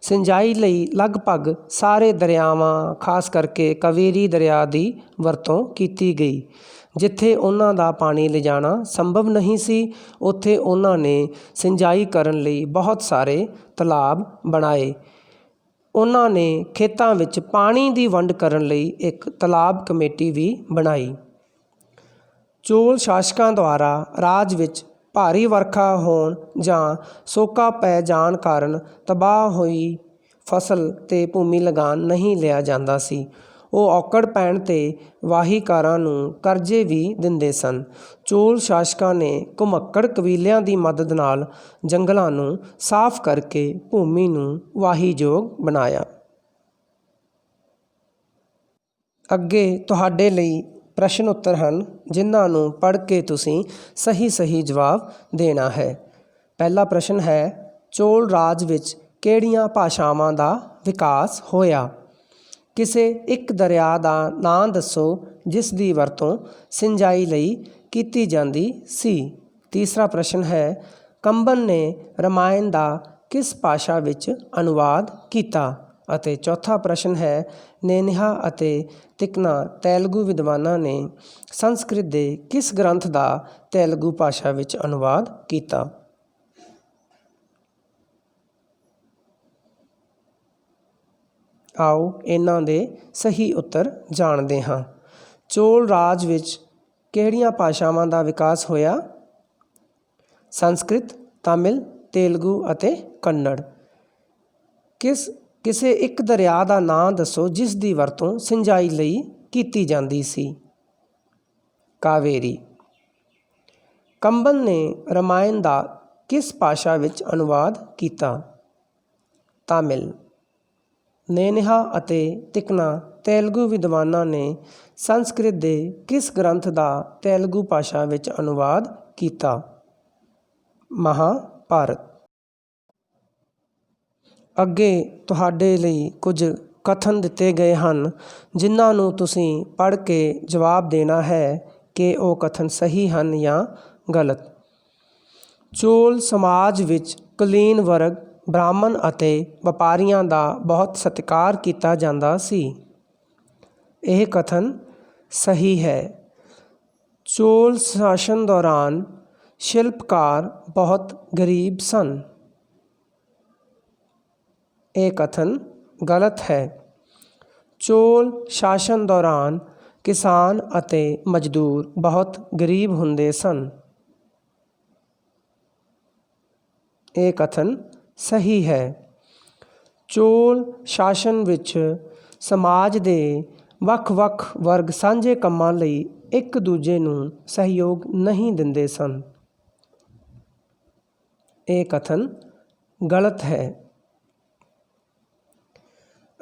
ਸਿੰਜਾਈ ਲਈ ਲਗਭਗ ਸਾਰੇ ਦਰਿਆਵਾਂ, ਖਾਸ ਕਰਕੇ ਕਾਵੇਰੀ ਦਰਿਆ ਦੀ ਵਰਤੋਂ ਕੀਤੀ ਗਈ। ਜਿੱਥੇ ਉਹਨਾਂ ਦਾ ਪਾਣੀ ਲਿਜਾਣਾ ਸੰਭਵ ਨਹੀਂ ਸੀ, ਉੱਥੇ ਉਹਨਾਂ ਨੇ ਸਿੰਜਾਈ ਕਰਨ ਲਈ ਬਹੁਤ ਸਾਰੇ ਤਲਾਬ ਬਣਾਏ। ਉਹਨਾਂ ਨੇ ਖੇਤਾਂ ਵਿੱਚ ਪਾਣੀ ਦੀ ਵੰਡ ਕਰਨ ਲਈ ਇੱਕ ਤਲਾਬ ਕਮੇਟੀ ਵੀ ਬਣਾਈ। ਚੋਲ ਸ਼ਾਸਕਾਂ ਦੁਆਰਾ ਰਾਜ ਵਿੱਚ ਭਾਰੀ ਵਰਖਾ ਹੋਣ ਜਾਂ ਸੋਕਾ ਪੈ ਜਾਣ ਕਾਰਨ ਤਬਾਹ ਹੋਈ ਫਸਲ 'ਤੇ ਭੂਮੀ ਲਗਾਨ ਨਹੀਂ ਲਿਆ ਜਾਂਦਾ ਸੀ। ਉਹ ਔਕੜ ਪੈਣ 'ਤੇ ਵਾਹੀਕਾਰਾਂ ਨੂੰ ਕਰਜ਼ੇ ਵੀ ਦਿੰਦੇ ਸਨ। ਚੋਲ ਸ਼ਾਸਕਾਂ ਨੇ ਘੁਮੱਕੜ ਕਬੀਲਿਆਂ ਦੀ ਮਦਦ ਨਾਲ ਜੰਗਲਾਂ ਨੂੰ ਸਾਫ਼ ਕਰਕੇ ਭੂਮੀ ਨੂੰ ਵਾਹੀਯੋਗ ਬਣਾਇਆ। ਅੱਗੇ ਤੁਹਾਡੇ ਲਈ ਪ੍ਰਸ਼ਨ ਉੱਤਰ ਹਨ ਜਿਨ੍ਹਾਂ ਨੂੰ ਪੜ੍ਹ ਕੇ ਤੁਸੀਂ ਸਹੀ ਜਵਾਬ ਦੇਣਾ ਹੈ। ਪਹਿਲਾ ਪ੍ਰਸ਼ਨ ਹੈ, ਚੋਲ ਰਾਜ ਵਿੱਚ ਕਿਹੜੀਆਂ ਭਾਸ਼ਾਵਾਂ ਦਾ ਵਿਕਾਸ ਹੋਇਆ? ਕਿਸੇ ਇੱਕ ਦਰਿਆ ਦਾ ਨਾਂ ਦੱਸੋ ਜਿਸ ਦੀ ਵਰਤੋਂ ਸਿੰਜਾਈ ਲਈ ਕੀਤੀ ਜਾਂਦੀ ਸੀ। ਤੀਸਰਾ ਪ੍ਰਸ਼ਨ ਹੈ, ਕੰਬਨ ਨੇ ਰਾਮਾਇਣ ਦਾ ਕਿਸ ਭਾਸ਼ਾ ਵਿੱਚ ਅਨੁਵਾਦ ਕੀਤਾ? ਅਤੇ ਚੌਥਾ ਪ੍ਰਸ਼ਨ ਹੈ, ਨੇਨਿਹਾ ਅਤੇ ਤਿਕਨਾ ਤੇਲਗੂ ਵਿਦਵਾਨਾਂ ਨੇ ਸੰਸਕ੍ਰਿਤ ਦੇ ਕਿਸ ਗ੍ਰੰਥ ਦਾ ਤੇਲਗੂ ਭਾਸ਼ਾ ਵਿੱਚ ਅਨੁਵਾਦ ਕੀਤਾ? ਆਓ ਇਹਨਾਂ ਦੇ ਸਹੀ ਉੱਤਰ ਜਾਣਦੇ ਹਾਂ। ਚੋਲ ਰਾਜ ਵਿੱਚ ਕਿਹੜੀਆਂ ਭਾਸ਼ਾਵਾਂ ਦਾ ਵਿਕਾਸ ਹੋਇਆ? ਸੰਸਕ੍ਰਿਤ, ਤਾਮਿਲ, ਤੇਲਗੂ ਅਤੇ ਕੰਨੜ। ਕਿਸੇ ਇੱਕ ਦਰਿਆ ਦਾ ਨਾਂ ਦੱਸੋ ਜਿਸ ਦੀ ਵਰਤੋਂ ਸਿੰਜਾਈ ਲਈ ਕੀਤੀ ਜਾਂਦੀ ਸੀ। ਕਾਵੇਰੀ। ਕੰਬਨ ਨੇ ਰਾਮਾਇਣ ਦਾ ਕਿਸ ਭਾਸ਼ਾ ਵਿੱਚ ਅਨੁਵਾਦ ਕੀਤਾ? ਤਾਮਿਲ। ਨੇਨਿਹਾ ਅਤੇ ਤਿਕਨਾ ਤੇਲਗੂ ਵਿਦਵਾਨਾਂ ਨੇ ਸੰਸਕ੍ਰਿਤ ਦੇ ਕਿਸ ਗ੍ਰੰਥ ਦਾ ਤੇਲਗੂ ਭਾਸ਼ਾ ਵਿੱਚ ਅਨੁਵਾਦ ਕੀਤਾ? ਮਹਾਭਾਰਤ। ਅੱਗੇ ਤੁਹਾਡੇ ਲਈ ਕੁਝ ਕਥਨ ਦਿੱਤੇ ਗਏ ਹਨ ਜਿਨ੍ਹਾਂ ਨੂੰ ਤੁਸੀਂ ਪੜ੍ਹ ਕੇ ਜਵਾਬ ਦੇਣਾ ਹੈ ਕਿ ਉਹ ਕਥਨ ਸਹੀ ਹਨ ਜਾਂ ਗਲਤ। ਚੋਲ ਸਮਾਜ ਵਿੱਚ ਕੁਲੀਨ ਵਰਗ, ਬ੍ਰਾਹਮਣ ਅਤੇ ਵਪਾਰੀਆਂ ਦਾ ਬਹੁਤ ਸਤਿਕਾਰ ਕੀਤਾ ਜਾਂਦਾ ਸੀ। ਇਹ ਕਥਨ ਸਹੀ ਹੈ। ਚੋਲ ਸ਼ਾਸਨ ਦੌਰਾਨ ਸ਼ਿਲਪਕਾਰ ਬਹੁਤ ਗਰੀਬ ਸਨ। ਇਹ ਕਥਨ ਗਲਤ ਹੈ। ਚੋਲ ਸ਼ਾਸਨ ਦੌਰਾਨ ਕਿਸਾਨ ਅਤੇ ਮਜ਼ਦੂਰ ਬਹੁਤ ਗਰੀਬ ਹੁੰਦੇ ਸਨ। ਇਹ ਕਥਨ ਸਹੀ ਹੈ। ਚੋਲ ਸ਼ਾਸਨ ਵਿੱਚ ਸਮਾਜ ਦੇ ਵੱਖ-ਵੱਖ ਵਰਗ ਸਾਂਝੇ ਕੰਮਾਂ ਲਈ ਇੱਕ ਦੂਜੇ ਨੂੰ ਸਹਿਯੋਗ ਨਹੀਂ ਦਿੰਦੇ ਸਨ। ਇਹ ਕਥਨ ਗਲਤ ਹੈ।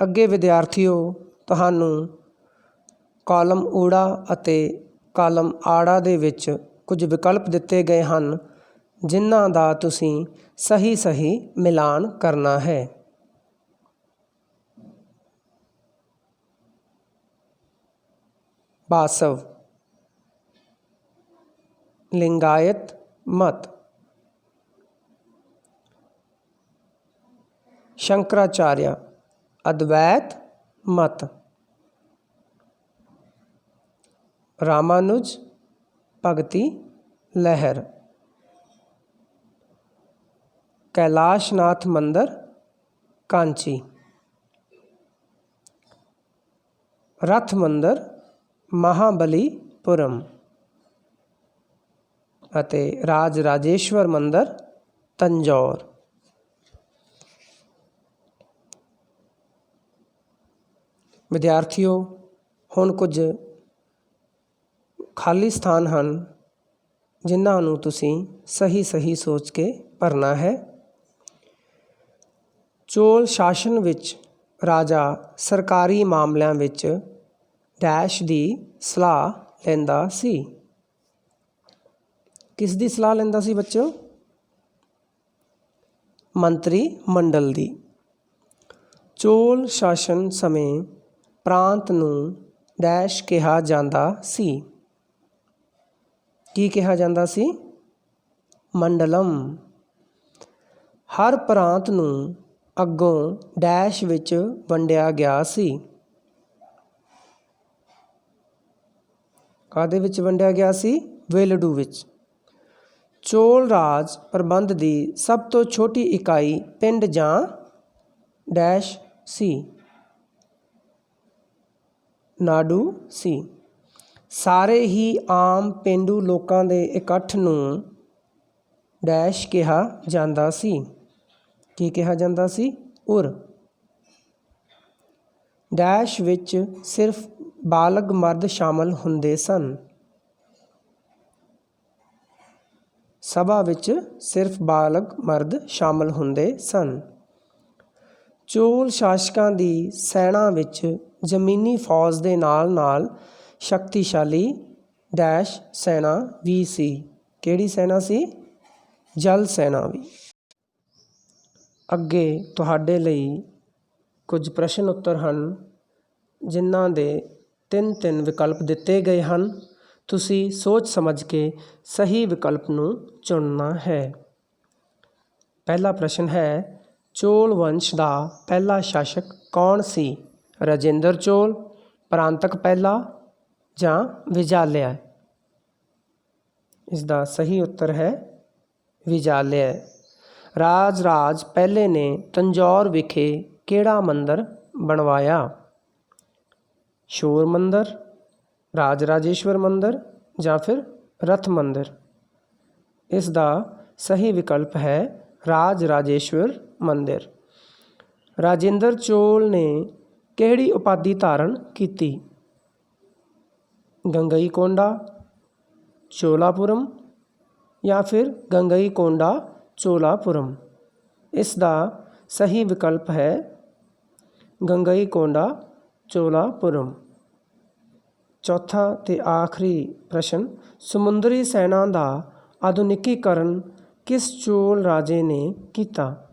ਅੱਗੇ ਵਿਦਿਆਰਥੀਓ, ਤੁਹਾਨੂੰ ਕਾਲਮ ਊੜਾ ਅਤੇ ਕਾਲਮ ਆੜਾ ਦੇ ਵਿੱਚ ਕੁਝ ਵਿਕਲਪ ਦਿੱਤੇ ਗਏ ਹਨ, ਜਿਨ੍ਹਾਂ ਦਾ ਤੁਸੀਂ ਸਹੀ ਮਿਲਾਨ ਕਰਨਾ ਹੈ। बासव, लिंगायत मत, शंकराचार्य अद्वैत मत, रामानुज भगती लहर, कैलाशनाथ मंदिर कांची, रथ मंदिर महाबलीपुरम ਅਤੇ ਰਾਜ ਰਾਜੇਸ਼ਵਰ ਮੰਦਰ ਤੰਜੌਰ। ਵਿਦਿਆਰਥੀਓ, ਹੁਣ ਕੁਝ ਖਾਲੀ ਸਥਾਨ ਹਨ, ਜਿਨ੍ਹਾਂ ਨੂੰ ਤੁਸੀਂ ਸਹੀ ਸੋਚ ਕੇ ਭਰਨਾ ਹੈ। ਚੋਲ ਸ਼ਾਸਨ ਵਿੱਚ ਰਾਜਾ ਸਰਕਾਰੀ ਮਾਮਲਿਆਂ ਵਿੱਚ ਡੈਸ਼ ਦੀ ਸਲਾਹ ਲੈਂਦਾ ਸੀ। ਕਿਸ ਦੀ ਸਲਾਹ ਲੈਂਦਾ ਸੀ ਬੱਚਿਓ? ਮੰਤਰੀ ਮੰਡਲ ਦੀ। ਚੋਲ ਸ਼ਾਸਨ ਸਮੇਂ ਪ੍ਰਾਂਤ ਨੂੰ ਡੈਸ਼ ਕਿਹਾ ਜਾਂਦਾ ਸੀ। ਕੀ ਕਿਹਾ ਜਾਂਦਾ ਸੀ? ਮੰਡਲਮ। ਹਰ ਪ੍ਰਾਂਤ ਨੂੰ ਅੱਗੋਂ ਡੈਸ਼ ਵਿੱਚ ਵੰਡਿਆ ਗਿਆ ਸੀ। ਕਾਹਦੇ ਵਿੱਚ ਵੰਡਿਆ ਗਿਆ ਸੀ? ਵੇਲਡੂ ਵਿੱਚ। ਚੋਲ ਰਾਜ ਪ੍ਰਬੰਧ ਦੀ ਸਭ ਤੋਂ ਛੋਟੀ ਇਕਾਈ ਪਿੰਡ ਜਾਂ ਡੈਸ਼ ਸੀ। ਨਾਡੂ ਸੀ। ਸਾਰੇ ਹੀ ਆਮ ਪੇਂਡੂ ਲੋਕਾਂ ਦੇ ਇਕੱਠ ਨੂੰ ਡੈਸ਼ ਕਿਹਾ ਜਾਂਦਾ ਸੀ। ਕੀ ਕਿਹਾ ਜਾਂਦਾ ਸੀ? ਉਰ। ਡੈਸ਼ ਵਿੱਚ ਸਿਰਫ ਬਾਲਗ ਮਰਦ ਸ਼ਾਮਲ ਹੁੰਦੇ ਸਨ। ਸਭਾ ਵਿੱਚ ਸਿਰਫ ਬਾਲਗ ਮਰਦ ਸ਼ਾਮਲ ਹੁੰਦੇ ਸਨ। ਚੋਲ ਸ਼ਾਸਕਾਂ ਦੀ ਸੈਨਾ ਵਿੱਚ ਜ਼ਮੀਨੀ ਫੌਜ ਦੇ ਨਾਲ ਸ਼ਕਤੀਸ਼ਾਲੀ ਡੈਸ਼ ਸੈਨਾ ਵੀ ਸੀ। ਕਿਹੜੀ ਸੈਨਾ ਸੀ? ਜਲ ਸੈਨਾ ਵੀ। ਅੱਗੇ ਤੁਹਾਡੇ ਲਈ ਕੁਝ ਪ੍ਰਸ਼ਨ ਉੱਤਰ ਹਨ, ਜਿਨ੍ਹਾਂ ਦੇ 3 ਵਿਕਲਪ ਦਿੱਤੇ ਗਏ ਹਨ। ਤੁਸੀਂ ਸੋਚ ਸਮਝ ਕੇ ਸਹੀ ਵਿਕਲਪ ਨੂੰ ਚੁਣਨਾ ਹੈ। ਪਹਿਲਾ ਪ੍ਰਸ਼ਨ ਹੈ, ਚੋਲ ਵੰਸ਼ ਦਾ ਪਹਿਲਾ ਸ਼ਾਸਕ ਕੌਣ ਸੀ? ਰਾਜੇਂਦਰ ਚੋਲ, ਪਰਾਂਤਕ ਪਹਿਲਾ ਜਾਂ ਵਿਜਾਲਿਆ? ਇਸ ਦਾ ਸਹੀ ਉੱਤਰ ਹੈ ਵਿਜਾਲਿਆ। ਰਾਜ ਪਹਿਲੇ ਨੇ ਤੰਜੌਰ ਵਿਖੇ ਕਿਹੜਾ ਮੰਦਰ ਬਣਵਾਇਆ? ਸ਼ੋਰ ਮੰਦਰ, ਰਾਜ ਰਾਜੇਸ਼ਵਰ ਮੰਦਰ ਜਾਂ ਫਿਰ ਰਥ ਮੰਦਰ? ਇਸ ਦਾ ਸਹੀ ਵਿਕਲਪ ਹੈ ਰਾਜ ਰਾਜੇਸ਼ਵਰ ਮੰਦਰ। ਰਾਜੇਂਦਰ ਚੋਲ ਨੇ ਕਿਹੜੀ ਉਪਾਧੀ ਧਾਰਨ ਕੀਤੀ? ਗੰਗਈਕੋਂਡਾ ਚੋਲਾਪੁਰਮ ਜਾਂ ਫਿਰ ਗੰਗਈਕੋਂਡਾ ਚੋਲਾਪੁਰਮ? ਇਸ ਦਾ ਸਹੀ ਵਿਕਲਪ ਹੈ ਗੰਗਈਕੋਂਡਾ ਚੋਲਾਪੁਰਮ। ਚੌਥਾ ਤੇ ਆਖਰੀ ਪ੍ਰਸ਼ਨ, ਸਮੁੰਦਰੀ ਸੈਨਾ ਦਾ ਆਧੁਨਿਕੀਕਰਨ ਕਿਸ ਚੋਲ ਰਾਜੇ ਨੇ ਕੀਤਾ?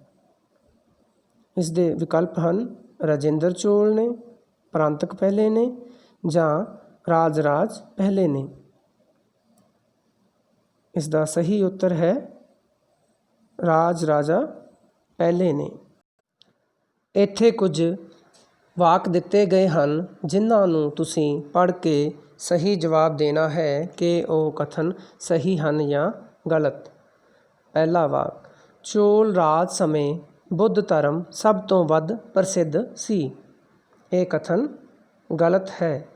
ਇਸ ਦੇ ਵਿਕਲਪ ਹਨ ਰਾਜੇਂਦਰ ਚੋਲ ਨੇ, ਪਰਾਂਤਕ ਪਹਿਲੇ ਨੇ ਜਾਂ ਰਾਜ ਪਹਿਲੇ ਨੇ। ਇਸ ਦਾ ਸਹੀ ਉੱਤਰ ਹੈ ਰਾਜ ਰਾਜਾ ਪਹਿਲੇ ਨੇ। ਇੱਥੇ ਕੁਝ ਵਾਕ ਦਿੱਤੇ ਗਏ ਹਨ, ਜਿਨ੍ਹਾਂ ਨੂੰ ਤੁਸੀਂ ਪੜ੍ਹ ਕੇ ਸਹੀ ਜਵਾਬ ਦੇਣਾ ਹੈ ਕਿ ਉਹ ਕਥਨ ਸਹੀ ਹਨ ਜਾਂ ਗਲਤ। ਪਹਿਲਾ ਵਾਕ, ਚੋਲ ਰਾਜ ਸਮੇਂ ਬੁੱਧ ਧਰਮ ਸਭ ਤੋਂ ਵੱਧ ਪ੍ਰਸਿੱਧ ਸੀ। ਇਹ ਕਥਨ ਗਲਤ ਹੈ।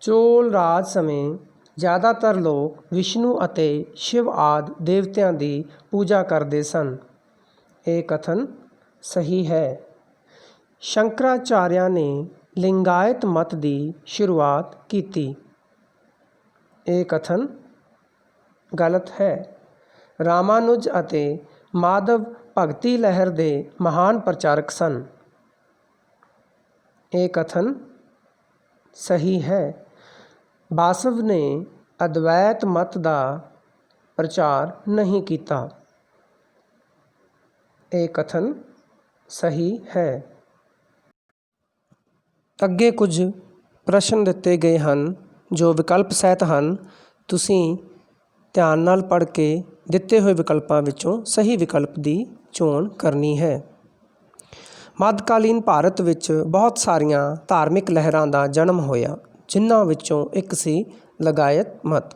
ਚੋਲ ਰਾਜ ਸਮੇਂ ਜ਼ਿਆਦਾਤਰ ਲੋਕ ਵਿਸ਼ਨੂੰ ਅਤੇ ਸ਼ਿਵ ਆਦਿ ਦੇਵਤਿਆਂ ਦੀ ਪੂਜਾ ਕਰਦੇ ਸਨ। ਇਹ ਕਥਨ ਸਹੀ ਹੈ। ਸ਼ੰਕਰਾਚਾਰਿਆ ਨੇ ਲਿੰਗਾਇਤ ਮਤ ਦੀ ਸ਼ੁਰੂਆਤ ਕੀਤੀ। ਇਹ ਕਥਨ ਗਲਤ ਹੈ। ਰਾਮਾਨੁਜ ਅਤੇ ਮਾਧਵ ਭਗਤੀ ਲਹਿਰ ਦੇ ਮਹਾਨ ਪ੍ਰਚਾਰਕ ਸਨ। ਇਹ ਕਥਨ ਸਹੀ ਹੈ। ਬਾਸਵ ਨੇ ਅਦਵੈਤ ਮਤ ਦਾ ਪ੍ਰਚਾਰ ਨਹੀਂ ਕੀਤਾ। ਇਹ ਕਥਨ ਸਹੀ ਹੈ। ਅੱਗੇ ਕੁਝ ਪ੍ਰਸ਼ਨ ਦਿੱਤੇ ਗਏ ਹਨ ਜੋ ਵਿਕਲਪ ਸਹਿਤ ਹਨ। ਤੁਸੀਂ ਧਿਆਨ ਨਾਲ ਪੜ੍ਹ ਕੇ ਦਿੱਤੇ ਹੋਏ ਵਿਕਲਪਾਂ ਵਿੱਚੋਂ ਸਹੀ ਵਿਕਲਪ ਦੀ ਚੋਣ ਕਰਨੀ ਹੈ। ਮੱਧਕਾਲੀਨ ਭਾਰਤ ਵਿੱਚ ਬਹੁਤ ਸਾਰੀਆਂ ਧਾਰਮਿਕ ਲਹਿਰਾਂ ਦਾ ਜਨਮ ਹੋਇਆ, ਜਿਨ੍ਹਾਂ ਵਿੱਚੋਂ ਇੱਕ ਸੀ ਲਿੰਗਾਇਤ ਮਤ।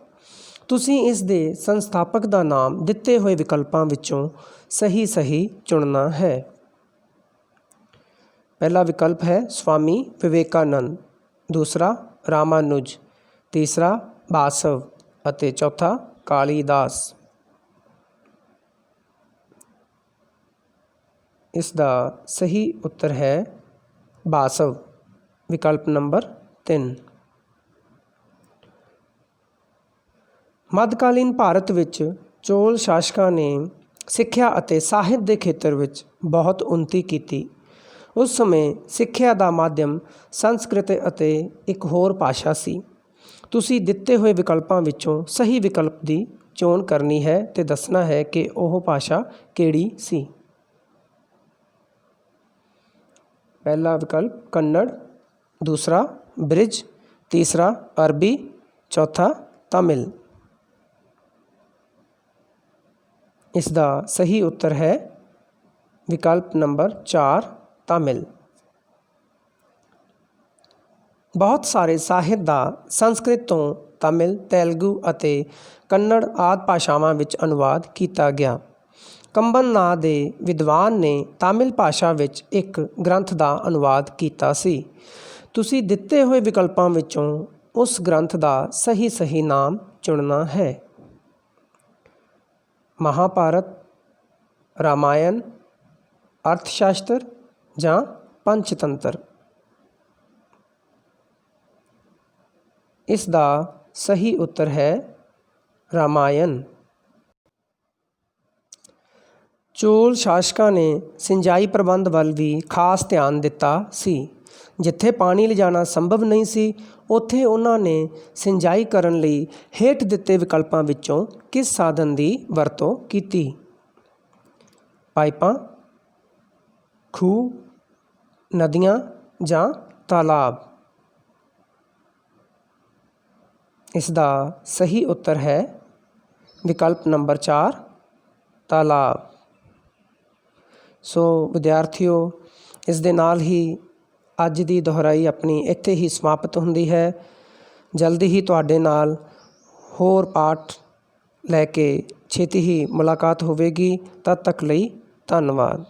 ਤੁਸੀਂ ਇਸ ਦੇ ਸੰਸਥਾਪਕ ਦਾ ਨਾਮ ਦਿੱਤੇ ਹੋਏ ਵਿਕਲਪਾਂ ਵਿੱਚੋਂ ਸਹੀ ਚੁਣਨਾ ਹੈ। ਪਹਿਲਾ ਵਿਕਲਪ ਹੈ ਸਵਾਮੀ ਵਿਵੇਕਾਨੰਦ, ਦੂਸਰਾ ਰਾਮਾਨੁਜ, ਤੀਸਰਾ ਬਾਸਵ ਅਤੇ ਚੌਥਾ ਕਾਲੀਦਾਸ। ਇਸ ਦਾ ਸਹੀ ਉੱਤਰ ਹੈ ਬਾਸਵ, ਵਿਕਲਪ ਨੰਬਰ 3। ਮੱਧਕਾਲੀਨ ਭਾਰਤ ਵਿੱਚ ਚੋਲ ਸ਼ਾਸਕਾਂ ਨੇ ਸਿੱਖਿਆ ਅਤੇ ਸਾਹਿਤ ਦੇ ਖੇਤਰ ਵਿੱਚ ਬਹੁਤ ਉੱਨਤੀ ਕੀਤੀ। ਉਸ ਸਮੇਂ ਸਿੱਖਿਆ ਦਾ ਮਾਧਿਅਮ ਸੰਸਕ੍ਰਿਤ ਅਤੇ ਇੱਕ ਹੋਰ ਭਾਸ਼ਾ ਸੀ। ਤੁਸੀਂ ਦਿੱਤੇ ਹੋਏ ਵਿਕਲਪਾਂ ਵਿੱਚੋਂ ਸਹੀ ਵਿਕਲਪ ਦੀ ਚੋਣ ਕਰਨੀ ਹੈ ਅਤੇ ਦੱਸਣਾ ਹੈ ਕਿ ਉਹ ਭਾਸ਼ਾ ਕਿਹੜੀ ਸੀ। ਪਹਿਲਾ ਵਿਕਲਪ ਕੰਨੜ, ਦੂਸਰਾ ਬ੍ਰਿਜ, ਤੀਸਰਾ ਅਰਬੀ, ਚੌਥਾ ਤਾਮਿਲ। ਇਸ ਦਾ ਸਹੀ ਉੱਤਰ ਹੈ ਵਿਕਲਪ ਨੰਬਰ 4 ਤਾਮਿਲ। ਬਹੁਤ ਸਾਰੇ ਸਾਹਿਤ ਦਾ ਸੰਸਕ੍ਰਿਤ ਤੋਂ ਤਾਮਿਲ, ਤੇਲਗੂ ਅਤੇ ਕੰਨੜ ਆਦਿ ਭਾਸ਼ਾਵਾਂ ਵਿੱਚ ਅਨੁਵਾਦ ਕੀਤਾ ਗਿਆ। ਕੰਬਨ ਨਾਂ ਦੇ ਵਿਦਵਾਨ ਨੇ ਤਾਮਿਲ ਭਾਸ਼ਾ ਵਿੱਚ ਇੱਕ ਗ੍ਰੰਥ ਦਾ ਅਨੁਵਾਦ ਕੀਤਾ ਸੀ। ਤੁਸੀਂ ਦਿੱਤੇ ਹੋਏ ਵਿਕਲਪਾਂ ਵਿੱਚੋਂ ਉਸ ਗ੍ਰੰਥ ਦਾ ਸਹੀ ਨਾਮ ਚੁਣਨਾ ਹੈ। ਮਹਾਭਾਰਤ, ਰਾਮਾਇਣ, ਅਰਥਸ਼ਾਸਤਰ ਜਾਂ ਪੰਚਤੰਤਰ। ਇਸ ਦਾ ਸਹੀ ਉੱਤਰ ਹੈ ਰਾਮਾਇਣ। ਚੋਲ ਸ਼ਾਸਕਾਂ ਨੇ ਸਿੰਜਾਈ ਪ੍ਰਬੰਧ ਵੱਲ ਵੀ ਖਾਸ ਧਿਆਨ ਦਿੱਤਾ ਸੀ। ਜਿੱਥੇ ਪਾਣੀ ਲਿਜਾਣਾ ਸੰਭਵ ਨਹੀਂ ਸੀ, ਉੱਥੇ ਉਹਨਾਂ ਨੇ ਸਿੰਜਾਈ ਕਰਨ ਲਈ ਹੇਠ ਦਿੱਤੇ ਵਿਕਲਪਾਂ ਵਿੱਚੋਂ ਕਿਸ ਸਾਧਨ ਦੀ ਵਰਤੋਂ ਕੀਤੀ? ਪਾਈਪਾਂ, ਖੂਹ, ਨਦੀਆਂ ਜਾਂ ਤਾਲਾਬ। ਇਸ ਦਾ ਸਹੀ ਉੱਤਰ ਹੈ ਵਿਕਲਪ ਨੰਬਰ 4 ਤਾਲਾਬ। ਸੋ ਵਿਦਿਆਰਥੀਓ, ਇਸ ਦੇ ਨਾਲ ਹੀ ਅੱਜ ਦੀ ਦੁਹਰਾਈ ਆਪਣੀ ਇੱਥੇ ਹੀ ਸਮਾਪਤ ਹੁੰਦੀ ਹੈ। ਜਲਦੀ ਹੀ ਤੁਹਾਡੇ ਨਾਲ ਹੋਰ ਪਾਠ ਲੈ ਕੇ ਛੇਤੀ ਹੀ ਮੁਲਾਕਾਤ ਹੋਵੇਗੀ। ਤਦ ਤੱਕ ਲਈ ਧੰਨਵਾਦ।